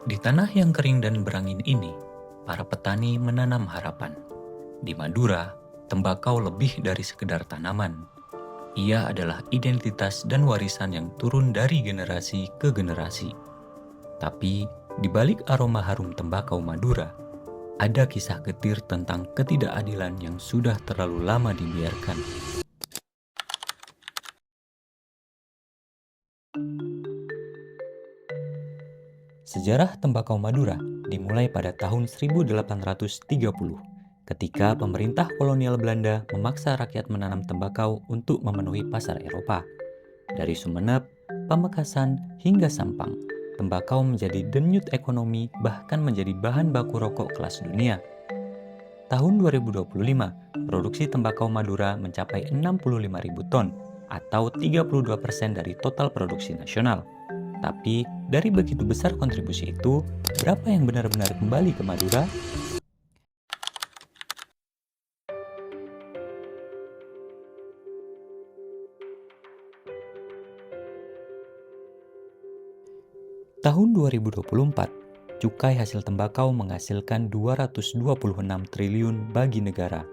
Di tanah yang kering dan berangin ini, para petani menanam harapan. Di Madura, tembakau lebih dari sekedar tanaman. Ia adalah identitas dan warisan yang turun dari generasi ke generasi. Tapi, di balik aroma harum tembakau Madura, ada kisah getir tentang ketidakadilan yang sudah terlalu lama dibiarkan. Sejarah tembakau Madura dimulai pada tahun 1830, ketika pemerintah kolonial Belanda memaksa rakyat menanam tembakau untuk memenuhi pasar Eropa. Dari Sumeneb, Pamekasan, hingga Sampang, tembakau menjadi denyut ekonomi bahkan menjadi bahan baku rokok kelas dunia. Tahun 2025, produksi tembakau Madura mencapai 65.000 ton atau 32% dari total produksi nasional. Tapi, dari begitu besar kontribusi itu, berapa yang benar-benar kembali ke Madura? Tahun 2024, cukai hasil tembakau menghasilkan 226 triliun bagi negara.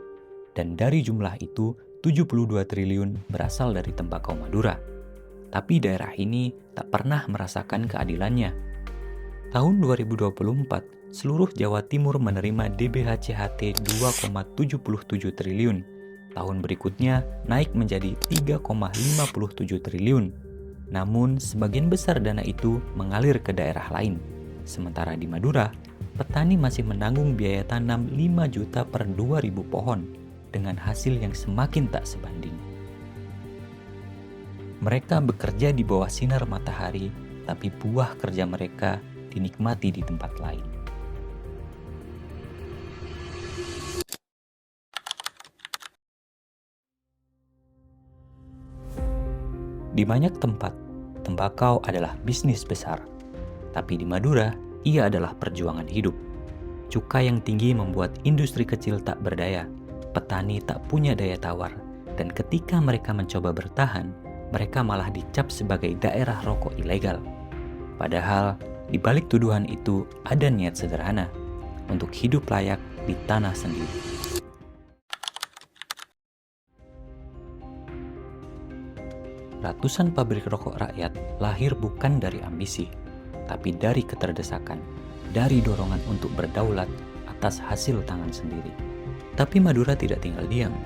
Dan dari jumlah itu, 72 triliun berasal dari tembakau Madura. Tapi daerah ini tak pernah merasakan keadilannya. Tahun 2024, seluruh Jawa Timur menerima DBHCHT 2,77 triliun. Tahun berikutnya naik menjadi 3,57 triliun. Namun, sebagian besar dana itu mengalir ke daerah lain. Sementara di Madura, petani masih menanggung biaya tanam 5 juta per 2.000 pohon, dengan hasil yang semakin tak sebanding. Mereka bekerja di bawah sinar matahari, tapi buah kerja mereka dinikmati di tempat lain. Di banyak tempat, tembakau adalah bisnis besar. Tapi di Madura, ia adalah perjuangan hidup. Cukai yang tinggi membuat industri kecil tak berdaya, petani tak punya daya tawar, dan ketika mereka mencoba bertahan, mereka malah dicap sebagai daerah rokok ilegal. Padahal, di balik tuduhan itu ada niat sederhana, untuk hidup layak di tanah sendiri. Ratusan pabrik rokok rakyat lahir bukan dari ambisi, tapi dari keterdesakan, dari dorongan untuk berdaulat atas hasil tangan sendiri. Tapi Madura tidak tinggal diam.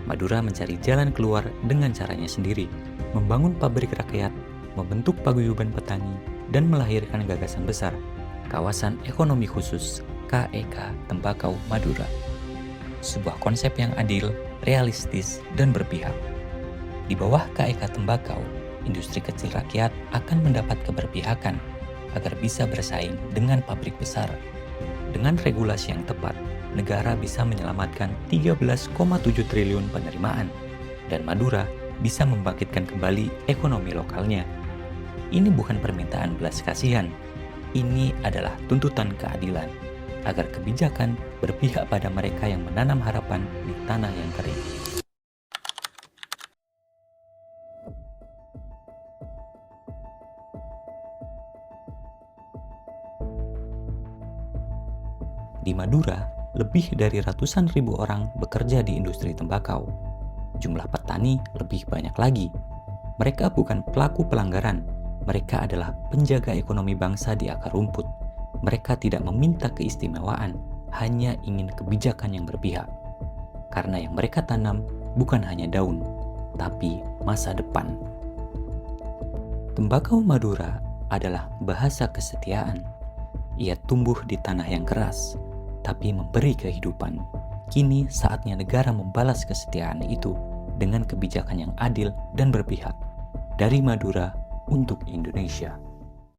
Madura mencari jalan keluar dengan caranya sendiri, membangun pabrik rakyat, membentuk paguyuban petani, dan melahirkan gagasan besar, Kawasan Ekonomi Khusus KEK Tembakau Madura. Sebuah konsep yang adil, realistis, dan berpihak. Di bawah KEK Tembakau, industri kecil rakyat akan mendapat keberpihakan agar bisa bersaing dengan pabrik besar. Dengan regulasi yang tepat, negara bisa menyelamatkan 13,7 triliun penerimaan, dan Madura bisa membangkitkan kembali ekonomi lokalnya. Ini bukan permintaan belas kasihan, ini adalah tuntutan keadilan, agar kebijakan berpihak pada mereka yang menanam harapan di tanah yang kering. Di Madura, lebih dari ratusan ribu orang bekerja di industri tembakau. Jumlah petani lebih banyak lagi. Mereka bukan pelaku pelanggaran, mereka adalah penjaga ekonomi bangsa di akar rumput. Mereka tidak meminta keistimewaan, hanya ingin kebijakan yang berpihak. Karena yang mereka tanam bukan hanya daun, tapi masa depan. Tembakau Madura adalah bahasa kesetiaan. Ia tumbuh di tanah yang keras, tapi memberi kehidupan. Kini saatnya negara membalas kesetiaan itu dengan kebijakan yang adil dan berpihak. Dari Madura untuk Indonesia.